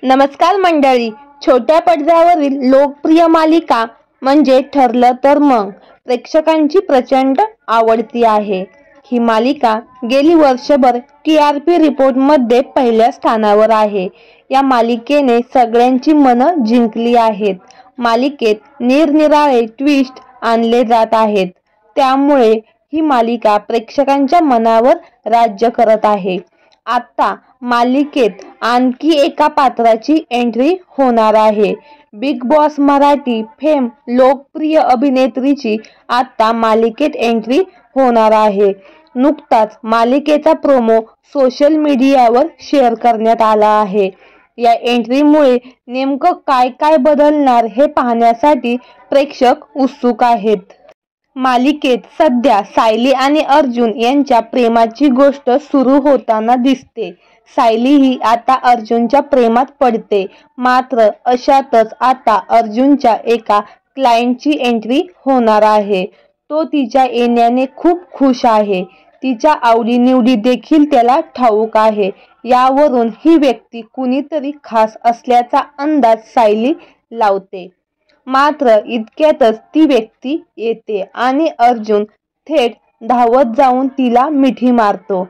नमस्कार मंडळी. छोट्या पडद्यावरील लोकप्रिय मालिका म्हणजे ठरलं तर मग प्रेक्षकांची प्रचंड आवडती आहे. ही मालिका गेली वर्षभर TRP रिपोर्टमध्ये पहिल्या स्थानावर आहे. या मालिकेने सगळ्यांची मनं जिंकली आहेत. मालिकेत निरनिराळे ट्विस्ट आणले जात आहेत, त्यामुळे ही मालिका प्रेक्षकांच्या मनावर राज्य करत आहे. आता मालिकेत आणखी एका पात्राची एंट्री होणार आहे. बिग बॉस मराठी फेम लोकप्रिय अभिनेत्रीची आता मालिकेत एंट्री होणार आहे. नुकताच मालिकेचा प्रोमो सोशल मीडियावर शेअर करण्यात आला आहे. या एंट्रीमुळे नेमकं काय काय बदलणार हे पाहण्यासाठी प्रेक्षक उत्सुक आहेत. मालिकेत सध्या सायली आणि अर्जुन यांच्या प्रेमाची गोष्ट सुरू होताना दिसते. सायली ही आता अर्जुनच्या प्रेमात पडते. मात्र अशातच आता अर्जुनच्या एका क्लायंटची एंट्री होणार आहे. तो तिच्या येण्याने खूप खुश आहे. तिच्या आवडीनिवडी देखील त्याला ठाऊक आहे. यावरून ही व्यक्ती कुणीतरी खास असल्याचा अंदाज सायली लावते. मात्र इतक्यातच ती व्यक्ती येते आणि अर्जुन थेट धावत जाऊन तिला मिठी मारतो.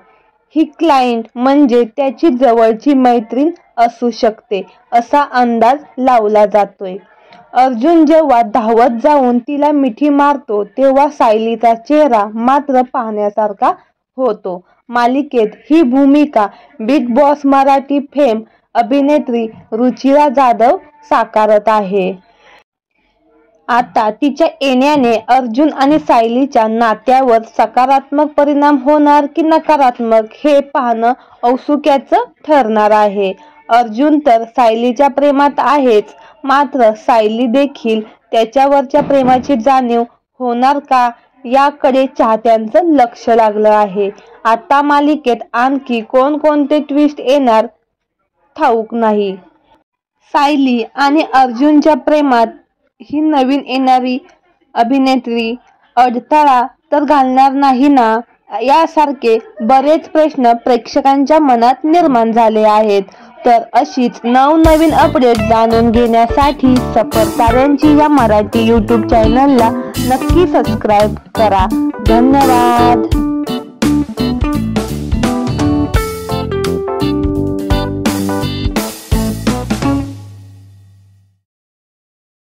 ही क्लायंट म्हणजे त्याची जवळची मैत्रीण असू शकते असा अंदाज लावला जातोय. अर्जुन जेव्हा धावत जाऊन तिला मिठी मारतो तेव्हा सायलीचा चेहरा मात्र पाहण्यासारखा होतो. मालिकेत ही भूमिका बिग बॉस मराठी फेम अभिनेत्री रुचिरा जाधव साकारत आहे. आता तिच्या येण्याने अर्जुन आणि सायलीच्या नात्यावर सकारात्मक परिणाम होणार की नकारात्मक हे पाहणं औत्सुक्याचं ठरणार आहे. अर्जुन तर सायलीच्या प्रेमात आहेच, मात्र सायली देखील त्याच्यावरच्या प्रेमाची जाणीव होणार का याकडे चाहत्यांचं लक्ष लागलं आहे. आता मालिकेत आणखी कोणकोणते ट्विस्ट येणार ठाऊक नाही. सायली आणि अर्जुनच्या प्रेमात ही नवीन येणारी अभिनेत्री अडथळा तर घालणार नाही ना, यासारखे बरेच प्रश्न प्रेक्षकांच्या मनात निर्माण झाले आहेत. तर अशीच नवनवीन अपडेट जाणून घेण्यासाठी सफर ताऱ्यांची या मराठी YouTube चॅनलला नक्की सबस्क्राईब करा. धन्यवाद.